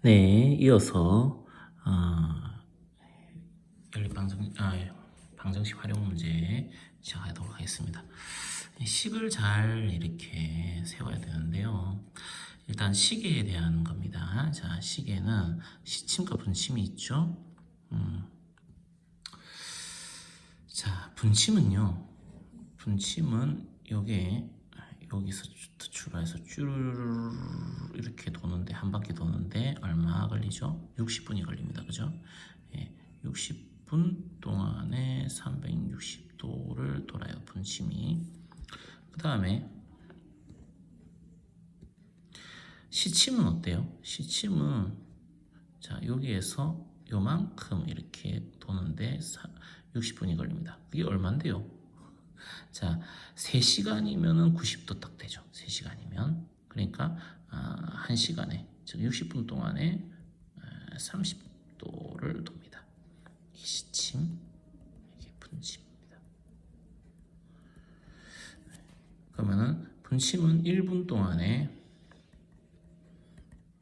네, 이어서 방정식 활용 문제 시작하도록 하겠습니다. 식을 잘 이렇게 세워야 되는데요. 일단 시계에 대한 겁니다. 자, 시계는 시침과 분침이 있죠. 자, 분침은 여기서 출발해서 쭈르르 이렇게 도는데, 한 바퀴 도는데 얼마 걸리죠? 60분이 걸립니다. 그죠? 60분 동안에 360도를 돌아요. 분침이. 그 다음에 시침은 어때요? 시침은 자, 여기에서 요만큼 이렇게 도는데 60분이 걸립니다. 그게 얼만데요? 자, 3시간이면은 90도 딱 되죠. 3시간이면. 그러니까 1시간에, 즉 60분 동안에 30도를 돕니다. 이게 시침, 이게 분침입니다. 그러면은 분침은 1분 동안에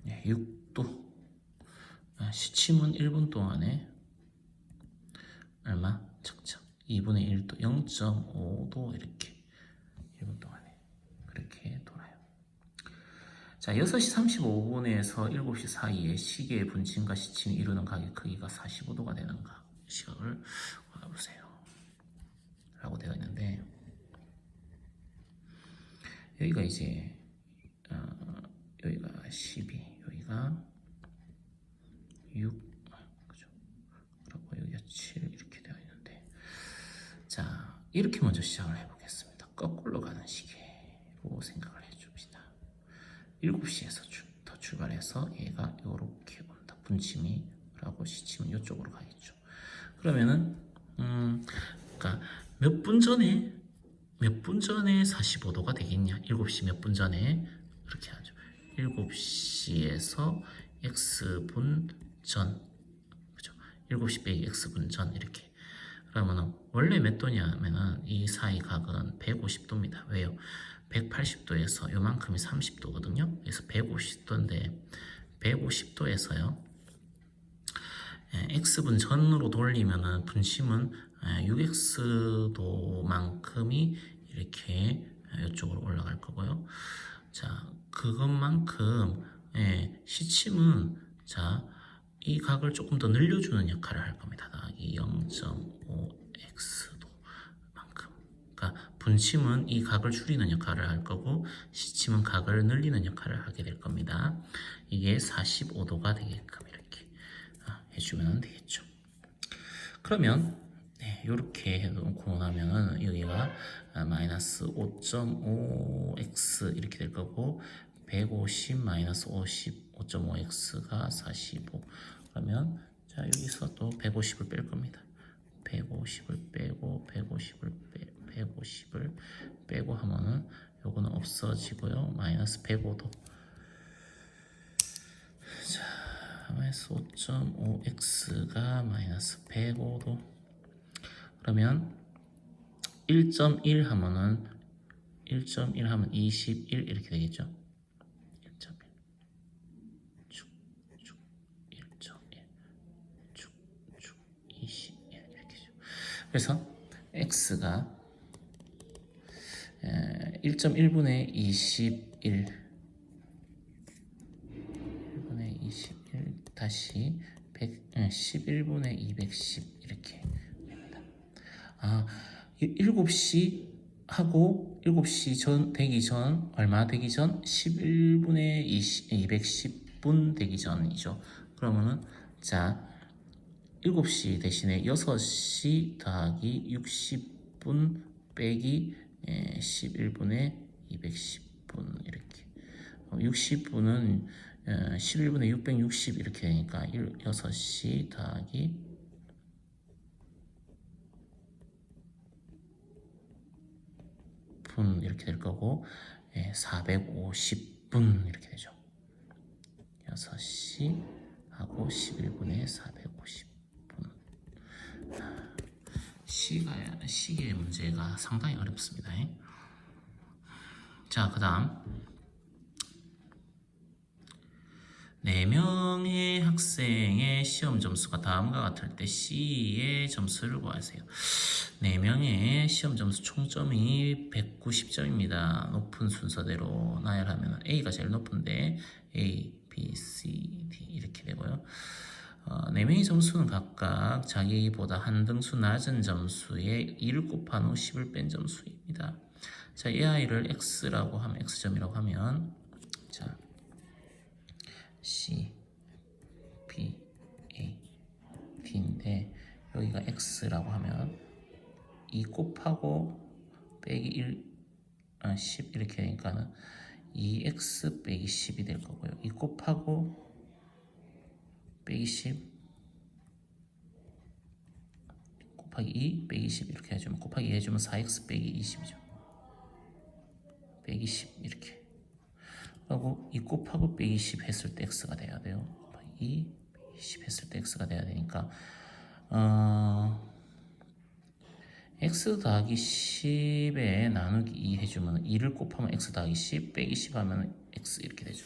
6도, 시침은 1분 동안에 얼마? 척척 2분의 1도, 0.5도 이렇게 1분 동안에 그렇게 돌아요. 자, 6시 35분에서 7시 사이에 시계의 분침과 시침이 이루는 각의 크기가 45도가 되는 시각을 보세요. 라고 되어 있는데, 여기가 이제 여기가 12, 여기가 6, 그죠? 그리고 여기가 7 이렇게 되어 있는데, 자, 이렇게 먼저 시작을 해보겠습니다. 거꾸로 가는 시계로 생각을 해줍시다. 7시에서 출발해서 얘가 이렇게 온다. 분침이 라고 시침은 이쪽으로 가겠죠. 그러면은 그러니까 몇 분 전에 45도가 되겠냐? 7시 몇 분 전에 그렇게 하죠. 7시에서 x분 전, 그죠? 7시 빼기 x분 전 이렇게. 그러면은 원래 몇 도냐면은 이 사이 각은 150도입니다. 왜요? 180도에서 요만큼이 30도거든요. 그래서 150도인데 150도에서요. x분 전으로 돌리면은 분침은 6x도만큼이 이렇게 이쪽으로 올라갈 거고요. 자, 그것만큼 시침은 자, 이 각을 조금 더 늘려주는 역할을 할 겁니다. 더하기 0.5x도 만큼. 그러니까 분침은 이 각을 줄이는 역할을 할 거고 시침은 각을 늘리는 역할을 하게 될 겁니다. 이게 45도가 되게끔 이렇게 해주면 되겠죠. 그러면 이렇게 해놓고 나면은 여기가 마이너스 5.5x 이렇게 될 거고 150 마이너스 50 5.5x가 45. 그러면 자, 여기서 또 150을 뺄 겁니다. 150을 빼고 150을 빼고 하면은 요거는 없어지고요. 마이너스 105도. 자, 마이너스 5.5x가 마이너스 105도. 그러면 1.1 하면은 1.1 하면 21 이렇게 되겠죠. 1.1 축축 1.1 축축 21 이렇게죠. 그래서 x가 1.1분의 21 1분의 21 다시 11분의 210 이렇게 됩니다. 7시 하고 7시 전 되기 전 얼마 되기 전 11분의 210분 되기 전이죠. 그러면은 자 7시 대신에 6시 더하기 60분 빼기 11분의 210분 이렇게 60분은 11분의 660 이렇게 되니까 6시 더하기 분 이렇게 될 거고 450분 이렇게 되죠. 6시 하고 11분에 450분. 시계 문제가 상당히 어렵습니다. 자, 그 다음 4명의 학생의 시험 점수가 다음과 같을 때 C의 점수를 구하세요. 4명의 시험 점수 총점이 190점입니다. 높은 순서대로 나열하면 A가 제일 높은데 A, B, C, D 이렇게 되고요. 4명의 점수는 각각 자기보다 한 등수 낮은 점수에 1을 곱한 후 10을 뺀 점수입니다. 자, 이 아이를 X라고 하면, X점이라고 하면, 자, C, B, A, D인데, 여기가 X라고 하면, 2 곱하고 빼기 1, 10 이렇게 되니까는 2X 빼기 10이 될 거고요. 2 곱하고 빼기 10 곱하기 2 빼기 10 이렇게 해주면 곱하기 2 해주면 4x 빼기 20이죠. 빼기 10 이렇게 하고 2 곱하고 빼기 10 했을 때 x가 돼야 돼요. 곱하기 2 빼기 10 했을 때 x가 돼야 되니까 x 더하기 10에 나누기 2 해주면 2를 곱하면 x 더하기 10 빼기 10 하면 x 이렇게 되죠.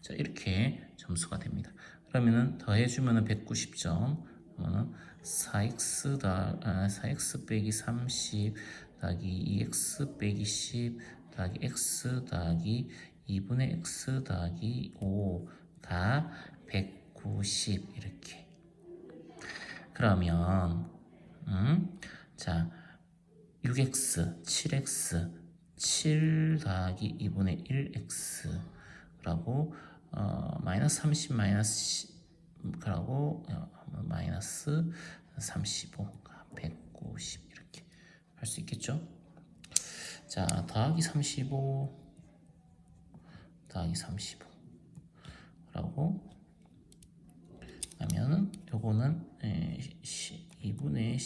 자, 이렇게 점수가 됩니다. 그러면은 더해주면은 190점, 그러면은 4x 빼기 30 더하기 2x 빼기 10 더하기 x 더하기 2분의 x 더하기 5가 190 이렇게. 그러면 자 6x, 7x, 7 더하기 2분의 1x 라고 마이너스 30 마이너스 그러고 마이너스 35가 190 이렇게 할 수 있겠죠. 자, 더하기 35 더하기 35 라고 하면은 요거는 2분의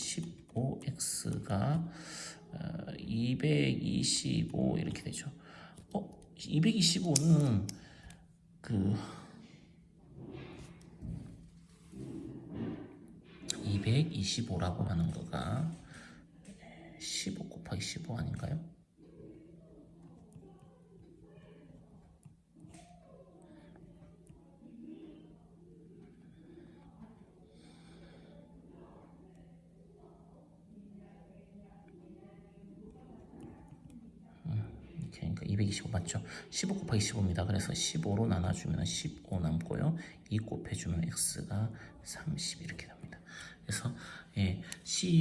15x가 225 이렇게 되죠. 225는 225라고 하는 거가 15 곱하기 15 아닌가요? 그러니까 225 맞죠? 15 곱하기 15입니다. 그래서 15로 나눠주면 15 남고요. 2 곱해주면 x가 30 이렇게 됩니다. 그래서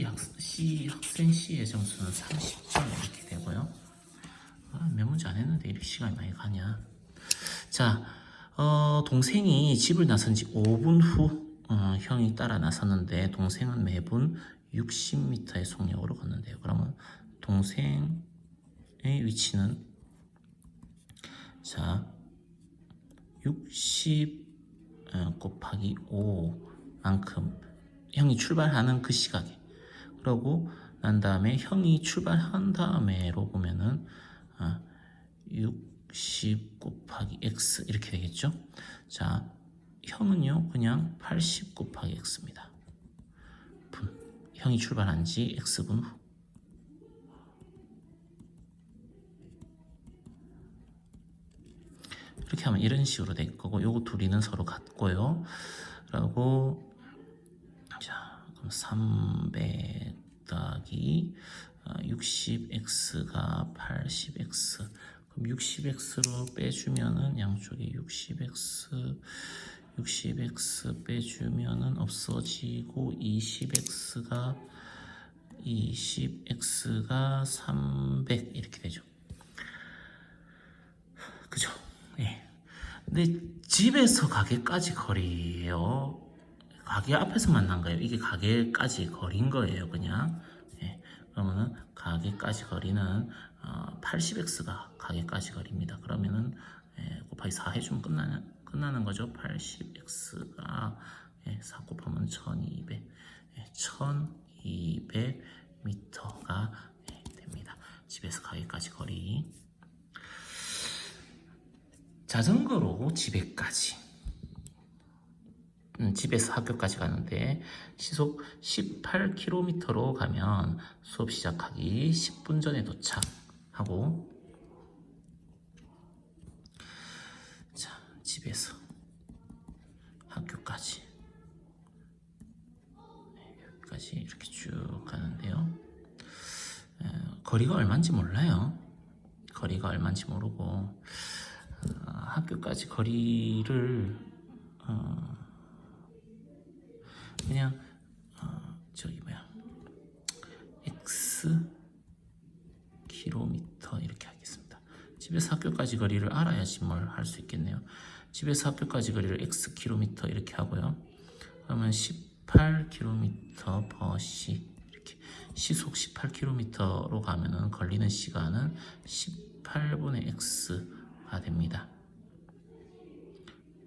학생 C의 점수는 30점 이렇게 되고요. 몇 문제 안 했는데 이렇게 시간이 많이 가냐. 자, 동생이 집을 나선 지 5분 후 형이 따라 나섰는데 동생은 매분 60m의 속력으로 걷는데요. 그러면 동생의 위치는 자 60 곱하기 5만큼 형이 출발하는 그 시각에 그러고 난 다음에 형이 출발한 다음에로 보면은 60 곱하기 x 이렇게 되겠죠. 자 형은요 그냥 80 곱하기 x입니다. 형이 출발한 지 x분 후. 이렇게 하면 이런 식으로 될 거고 요거 둘이는 서로 같고요. 그리고 자 그럼 300 더하기 60x가 80x 그럼 60x로 빼주면은 양쪽에 60x 빼주면은 없어지고 20x가 300 이렇게 되죠. 그죠? 예. 근데 집에서 가게까지 거리예요. 가게 앞에서 만난 거예요. 이게 가게까지 거리인 거예요, 그냥. 예. 그러면은 가게까지 거리는 80x가 가게까지 거리입니다. 그러면은 곱하기 4 해주면 끝나는 거죠. 80x가 4 곱하면 1200, 1200m가 됩니다. 집에서 가게까지 거리. 자전거로 집에까지 집에서 학교까지 가는데 시속 18km로 가면 수업 시작하기 10분 전에 도착하고 자 집에서 학교까지. 여기까지 이렇게 쭉 가는데요. 거리가 얼마인지 몰라요. 거리가 얼마인지 모르고 학교까지 거리를 그냥 저기 뭐야 x 킬로미터 이렇게 하겠습니다. 집에서 학교까지 거리를 알아야지 뭘 할 수 있겠네요. 집에서 학교까지 거리를 x 킬로미터 이렇게 하고요. 그러면 18km per 시 이렇게 시속 18km로 가면은 걸리는 시간은 18분의 x가 됩니다.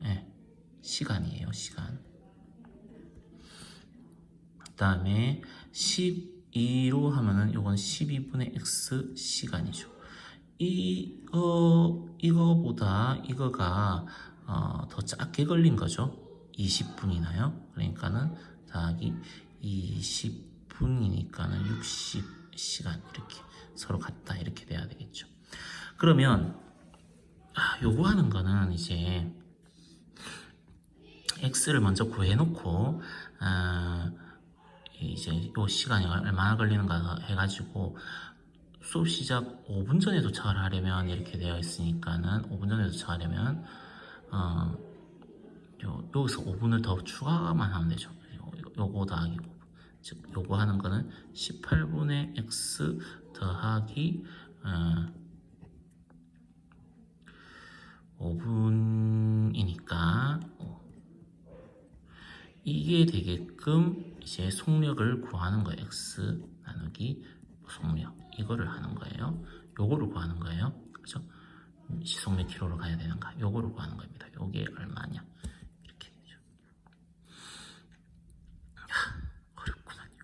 네, 시간이에요, 시간. 그 다음에 12로 하면은 요건 12분의 x 시간이죠. 이거보다 이거가 더 작게 걸린 거죠. 20분이나요. 그러니까는 더하기 20분이니까는 60시간 이렇게 서로 같다 이렇게 돼야 되겠죠. 그러면 요거 하는 거는 이제 x를 먼저 구해놓고 이제 요 시간이 얼마나 걸리는가 해가지고 수업 시작 5분 전에 도착을 하려면 이렇게 되어 있으니까는 5분 전에 도착하려면 여기서 5분을 더 추가만 하면 되죠. 요거 더하기 5분. 즉 요거 하는 거는 18분의 x 더하기 5분이니까 이게 되게끔 이제 속력을 구하는 거예요. x 나누기 속력 이거를 하는 거예요. 요거를 구하는 거예요. 그죠? 시속 몇 킬로로 가야 되는가? 요거를 구하는 겁니다. 요게 얼마냐? 이렇게 되죠. 어렵구만요.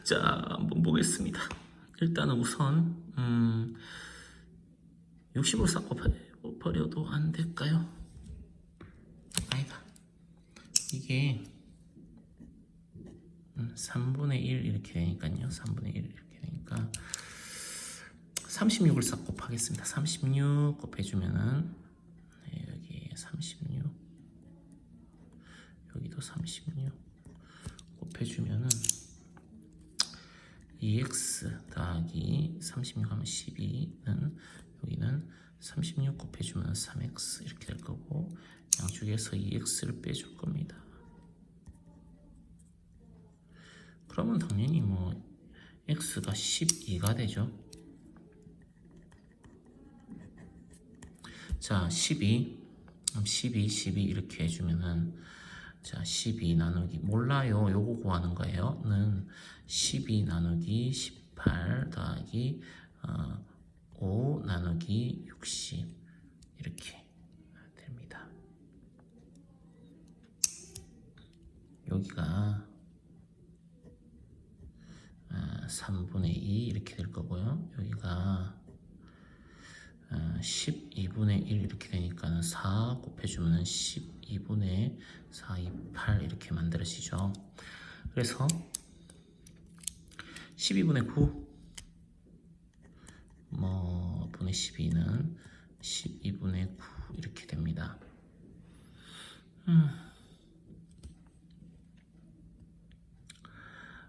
자, 한번 보겠습니다. 일단은 우선 60으로 싹고 버려도 안 될까요? 아니다. 이게 3분의 1 이렇게 되니까요. 3분의 1 이렇게 되니까 36을 싹 곱하겠습니다. 36 곱해주면은 여기 36 여기도 36 곱해주면은 2x 더하기 36 하면 12는 여기는 36 곱해주면 3x 이렇게 될 거고 양쪽에서 2x를 빼줄 겁니다. 그러면 당연히 뭐 x가 12가 되죠. 자, 12 이렇게 해주면은 자, 12 나누기 몰라요. 요거 구하는 거예요. 는 12 나누기 18 더하기 5 나누기 60 이렇게 됩니다. 여기가 3분의 2 이렇게 될 거고요. 여기가 12분의 1 이렇게 되니까 4 곱해주면 12분의 4, 2, 8 이렇게 만들어지죠. 그래서 12분의 9 분의 12는 12분의 9 이렇게 됩니다.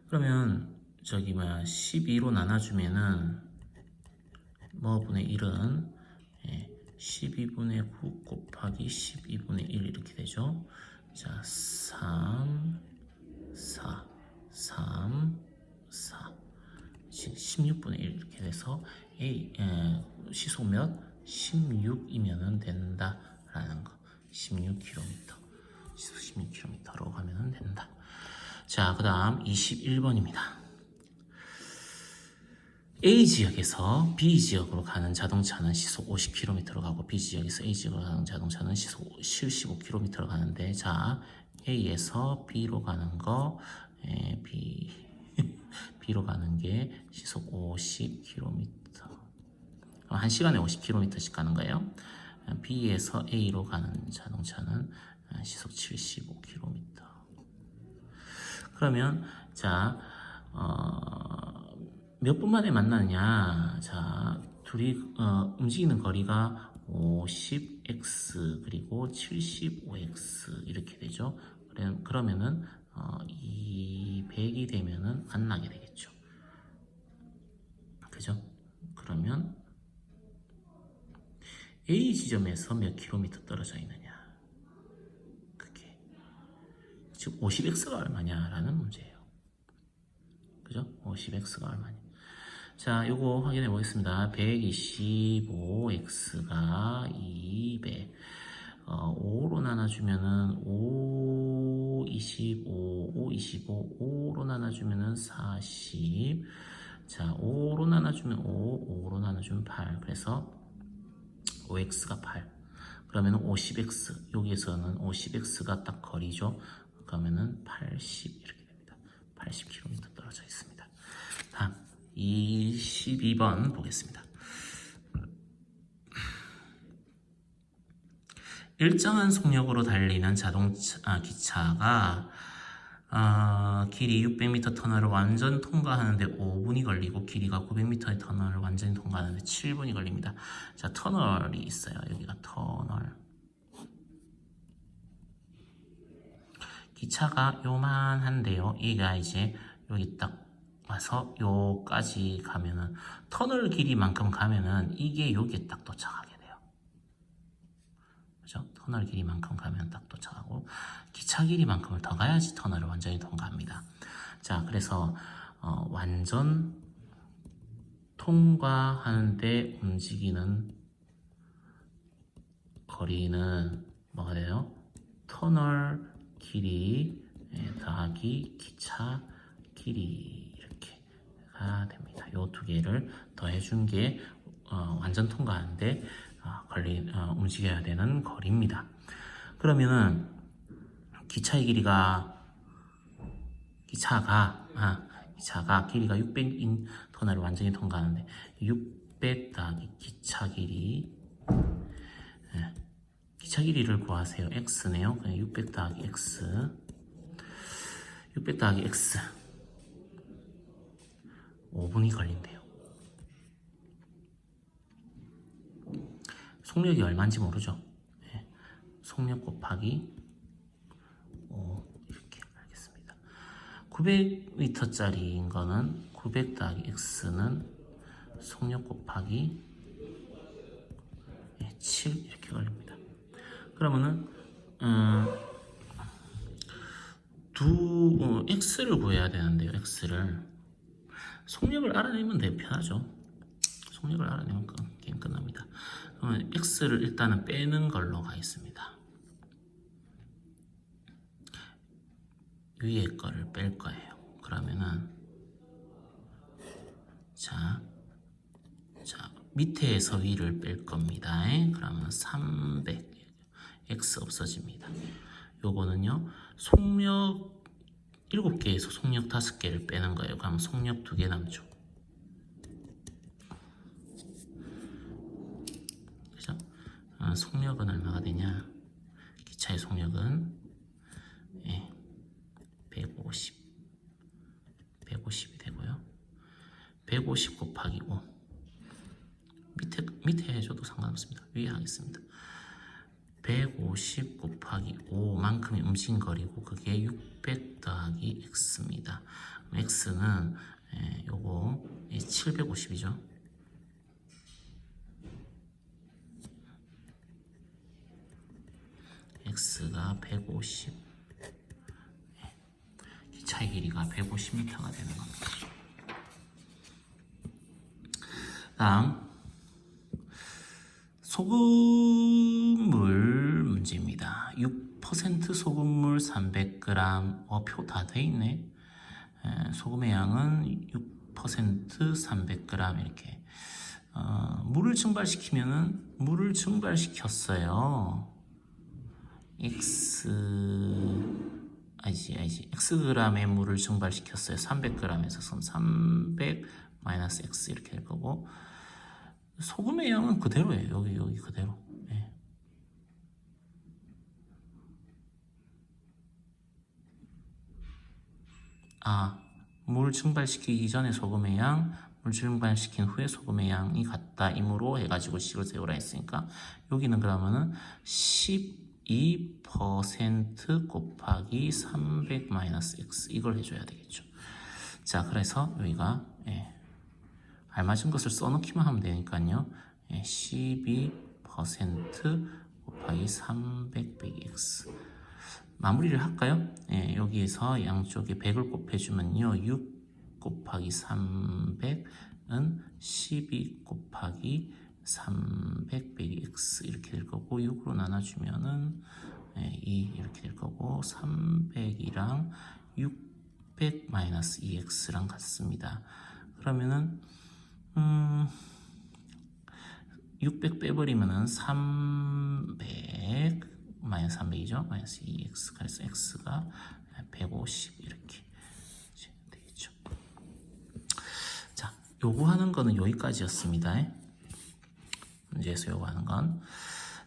그러면 저기 12로 나눠주면은 분의 1은 12분의 9 곱하기 12분의 1 이렇게 되죠. 자, 3, 4, 3, 4 16분의 1 이렇게 돼서 시속 몇? 16이면은 된다라는 거. 16km 시속 16km로 가면은 된다. 자, 그 다음 21번입니다. A 지역에서 B 지역으로 가는 자동차는 시속 50km로 가고 B 지역에서 A 지역으로 가는 자동차는 시속 75km로 가는데 자, A에서 B로 가는 거 B로 가는 게 시속 50km 1시간에 50km씩 가는 거예요. B에서 A로 가는 자동차는 시속 75km. 그러면 자, 몇 분 만에 만나느냐? 자, 둘이 움직이는 거리가 50x 그리고 75x 그죠? 그러면은 200이 되면은 안 나게 되겠죠. 그죠? 그러면 A 지점에서 몇 킬로미터 떨어져 있느냐? 그게 즉 50x가 얼마냐라는 문제예요. 그죠? 50x가 얼마냐? 자, 요거 확인해 보겠습니다. 125x가 200 5로 나눠주면은 5, 25, 5, 25, 5로 나눠주면은 40. 자, 5로 나눠주면 5, 5로 나눠주면 8. 그래서 5x가 8. 그러면은 50x, 여기에서는 50x가 딱 거리죠. 그러면은 80 이렇게 됩니다. 80km 떨어져 있습니다. 다음 22번 보겠습니다. 일정한 속력으로 달리는 기차가 길이 600m 터널을 완전 통과하는데 5분이 걸리고 길이가 900m의 터널을 완전히 통과하는데 7분이 걸립니다. 자, 터널이 있어요. 여기가 터널. 기차가 요만한데요. 얘가 이제 여기 딱 와서 요까지 가면은 터널 길이만큼 가면은 이게 여기에 딱 도착하게 돼요. 그죠? 터널 길이만큼 가면 딱 도착하고 기차 길이만큼을 더 가야지 터널을 완전히 통과합니다. 자, 그래서 완전 통과하는데 움직이는 거리는 뭐가 돼요? 터널 길이 더하기 기차 길이 이렇게가 됩니다. 이 두 개를 더해준 게 완전 통과하는데 움직여야 되는 거리입니다. 그러면은 기차의 길이가 기차가 길이가 600인 터널을 완전히 통과하는데 600 더하기 기차 길이 기차 길이를 구하세요. x네요. 그냥 600 더하기 x 600 더하기 x 5분이 걸린대요. 속력이 얼마인지 모르죠. 네. 속력 곱하기 5 이렇게 알겠습니다. 900m짜리인 거는 900 더하기 x는 속력 곱하기 7 이렇게 걸립니다. 그러면은 x를 구해야 되는데요. x를 속력을 알아내면 되게 편하죠. 속력을 알아내면 게임 끝납니다. 그러면 x를 일단은 빼는 걸로 가겠습니다. 위에 거를 뺄 거예요. 그러면은 자 밑에서 위를 뺄 겁니다. 그러면 300 x 없어집니다. 요거는요 속력 7개에서 속력 5개를 빼는 거예요. 그럼 속력 2개 남죠. 그죠? 속력은 얼마가 되냐? 기차의 속력은 150이 되고요. 150 곱하기 5 밑에 해줘도 상관없습니다. 위에 하겠습니다. 150 곱하기 5만큼이 움직인 거리고 그게 600 더하기 x입니다. x는 요거 750이죠. x가 150 기차의 길이가 150m가 되는 겁니다. 다음 소금물 문제입니다. 6% 소금물 300g 표 다 돼 있네. 소금의 양은 6% 300g 이렇게 물을 증발시키면은 물을 증발시켰어요. xg의 물을 증발시켰어요. 300g에서 그럼 300 마이너스 x 이렇게 될 거고 소금의 양은 그대로예요. 여기 그대로. 네. 물 증발시키기 전에 소금의 양, 물 증발시킨 후에 소금의 양이 같다. 이므로 해가지고 식을 세우라 했으니까 여기는 그러면은 10 2% 곱하기 300 마이너스 x 이걸 해줘야 되겠죠. 자, 그래서 여기가 알맞은 것을 써놓기만 하면 되니까요. 12% 곱하기 300 빼기 x 마무리를 할까요? 여기에서 양쪽에 100을 곱해주면요. 6 곱하기 300은 12 곱하기 300 빼기 x 이렇게 될 거고 6으로 나눠주면은 2 이렇게 될 거고 300이랑 600 마이너스 2x랑 같습니다. 그러면은 600 빼버리면은 300 마이너스 300이죠. 마이너스 2x 그래서 x가 150 이렇게 되겠죠. 자, 요구하는 거는 여기까지였습니다. 문제에서 요구하는 건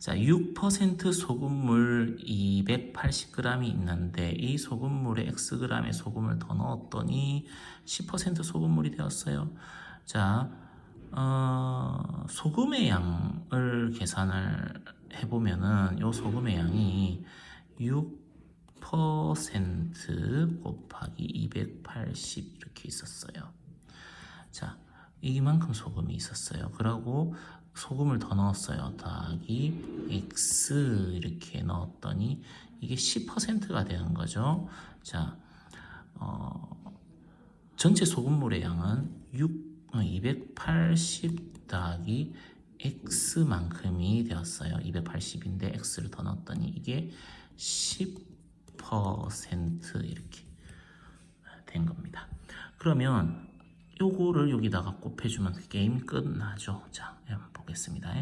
자, 6% 소금물 280g이 있는데 이 소금물에 xg의 소금을 더 넣었더니 10% 소금물이 되었어요. 자, 소금의 양을 계산을 해보면은 요 소금의 양이 6% 곱하기 280 이렇게 있었어요. 자, 이만큼 소금이 있었어요. 그러고 소금을 더 넣었어요. 더하기 x 이렇게 넣었더니 이게 10%가 되는 거죠. 자, 전체 소금물의 양은 280 더하기 x만큼이 되었어요. 280인데 x를 더 넣었더니 이게 10% 이렇게 된 겁니다. 그러면 요거를 여기다가 곱해주면 게임 끝나죠. 자, 한번 보겠습니다.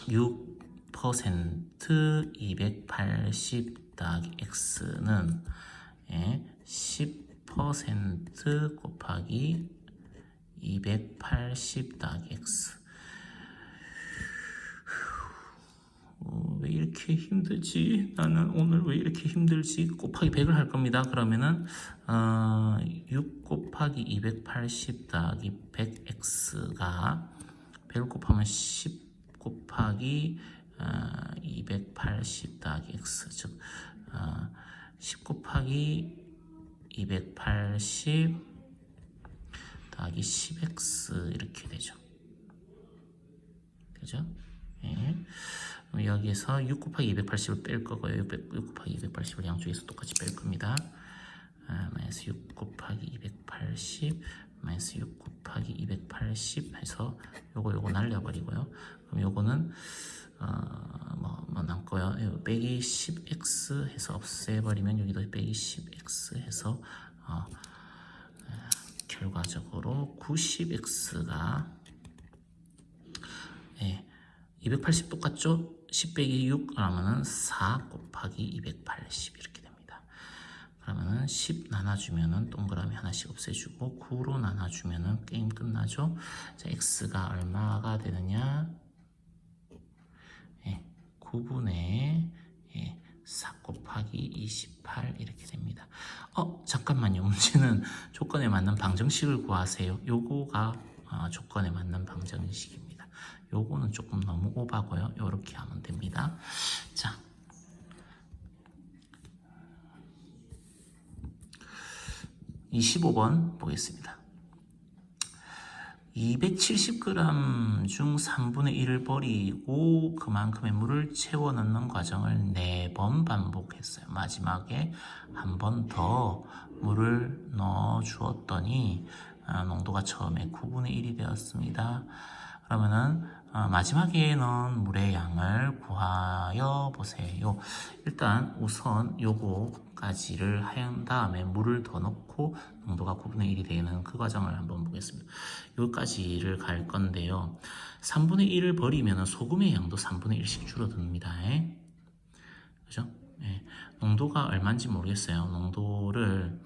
6% 280 더하기 x는 10% 곱하기 280 더하기 x. 왜 이렇게 힘들지? 나는 오늘 왜 이렇게 힘들지? 곱하기 100을 할 겁니다. 그러면은 6 곱하기 280 더하기 100x가 100을 곱하면 10 곱하기 280 더하기 x 즉 10 곱하기 280 더하기 10x 이렇게 되죠. 그죠? 여기에서 6 곱하기 280을 뺄 거고요. 6 곱하기 280을 양쪽에서 똑같이 뺄 겁니다. 마이너스 6 곱하기 280 마이너스 6 곱하기 280 해서 요거 날려버리고요. 그럼 요거는 뭐 남고요. 빼기 10x 해서 없애버리면 여기도 빼기 10x 해서 결과적으로 90x가 280 똑같죠? 10 빼기 6 그러면은 4 곱하기 280 이렇게 됩니다. 그러면은 10 나눠주면은 동그라미 하나씩 없애주고 9로 나눠주면은 게임 끝나죠? 자, x가 얼마가 되느냐? 9분의 4 곱하기 28 이렇게 됩니다. 잠깐만요. 문제는 조건에 맞는 방정식을 구하세요. 요거가 조건에 맞는 방정식입니다. 요거는 조금 너무 오바고요. 요렇게 하면 됩니다. 자, (25번) 보겠습니다. 270g 중 3분의 1을 버리고 그만큼의 물을 채워 넣는 과정을 4번 반복했어요. 마지막에 한 번 더 물을 넣어 주었더니 농도가 처음에 9분의 1이 되었습니다. 그러면은 마지막에 넣은 물의 양을 구하여 보세요. 일단 우선 요거까지를 한 다음에 물을 더 넣고 농도가 9분의 1이 되는 그 과정을 한번 보겠습니다. 여기까지를 갈 건데요. 3분의 1을 버리면 소금의 양도 3분의 1씩 줄어듭니다. 그죠? 농도가 얼마인지 모르겠어요. 농도를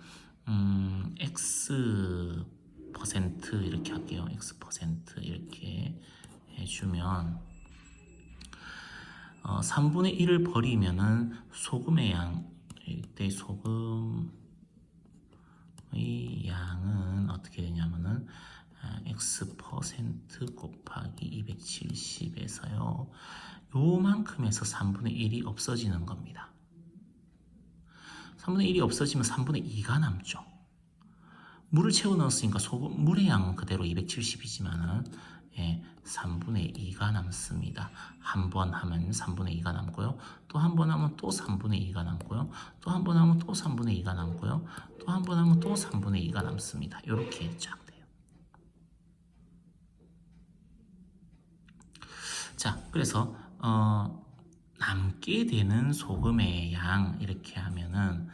x 퍼센트 이렇게 할게요. x% 이렇게 해주면 3분의 1을 버리면은 소금의 양, 이때 소금의 양은 어떻게 되냐면은 x% 곱하기 270에서요. 요만큼에서 3분의 1이 없어지는 겁니다. 3분의 1이 없어지면 3분의 2가 남죠. 물을 채워 넣었으니까 물의 양은 그대로 270이지만은 3분의 2가 남습니다. 한 번 하면 3분의 2가 남고요. 또 한 번 하면 또 3분의 2가 남고요. 또 한 번 하면 또 3분의 2가 남고요. 또 한 번 하면 또 3분의 2가 남습니다. 이렇게 쫙 돼요. 자, 그래서 남게 되는 소금의 양 이렇게 하면은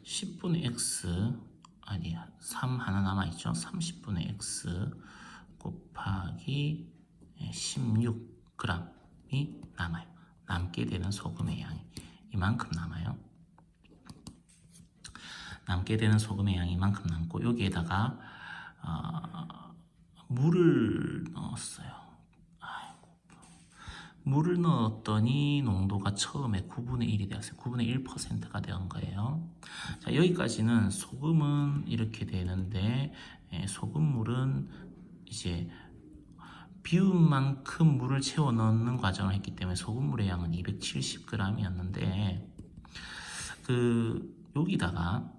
10분의 x 아니야 3 하나 남아있죠. 30분의 x 곱하기 16g이 남아요. 남게 되는 소금의 양이 이만큼 남아요. 남게 되는 소금의 양이 이만큼 남고 여기에다가 물을 넣었어요. 물을 넣었더니 농도가 처음에 9분의 1이 되었어요. 9분의 1%가 된 거예요. 자, 여기까지는 소금은 이렇게 되는데 소금물은 이제 비운 만큼 물을 채워 넣는 과정을 했기 때문에 소금물의 양은 270g이었는데 여기다가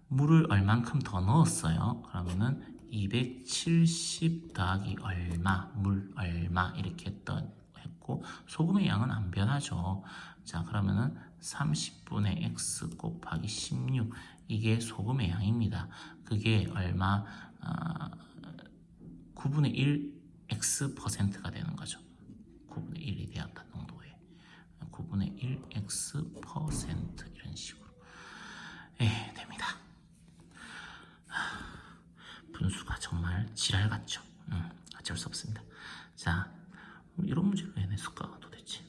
물을 얼만큼 더 넣었어요. 그러면은 270 더하기 얼마, 물 얼마 이렇게 했고 소금의 양은 안 변하죠. 자, 그러면은 30분의 x 곱하기 16 이게 소금의 양입니다. 그게 얼마? 9분의 1 x%가 되는 거죠. 9분의 1이 되었다 농도에 9분의 1 x% 이런 식으로 됩니다. 분수가 정말 지랄 같죠. 어쩔 수 없습니다. 자, 이런 문제를 왜 냈을까 도대체.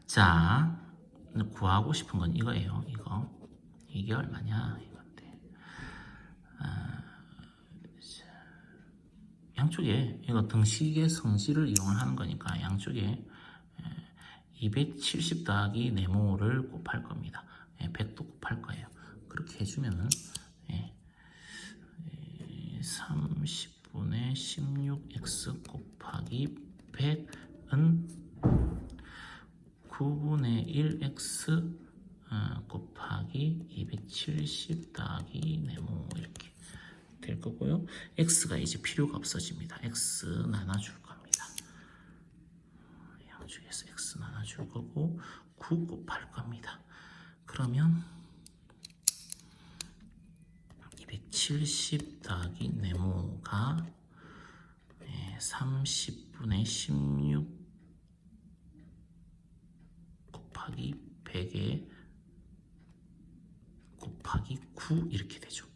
자, 구하고 싶은 건 이거예요. 이게 얼마냐 이건데. 양쪽에 이거 등식의 성질을 이용하는 거니까 양쪽에 270 더하기 네모를 곱할 겁니다. 100도 곱할 거예요. 그렇게 해주면은 30분의 16x 곱하기 100은 9분의 1x 곱하기 270 더하기 네모 이렇게 될 거고요. x가 이제 필요가 없어집니다. x 나눠줄 겁니다. 양쪽에서 x 나눠줄 거고 9 곱할 겁니다. 그러면 270 더하기 네모가 30분의 16 곱하기 100에 곱하기 9 이렇게 되죠.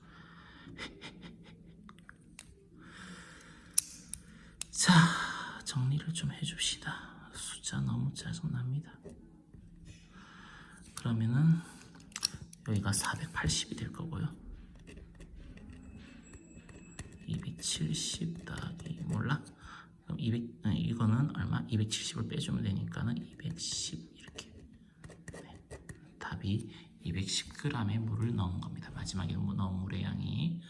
자, 정리를 좀 해줍시다. 숫자 너무 짜증납니다. 그러면은 여기가 480이 될 거고요. 270 더하기 몰라? 그럼 이거는 얼마? 270을 빼주면 되니까는 210 이렇게. 답이 210g의 물을 넣은 겁니다. 마지막에 넣은 물의 양이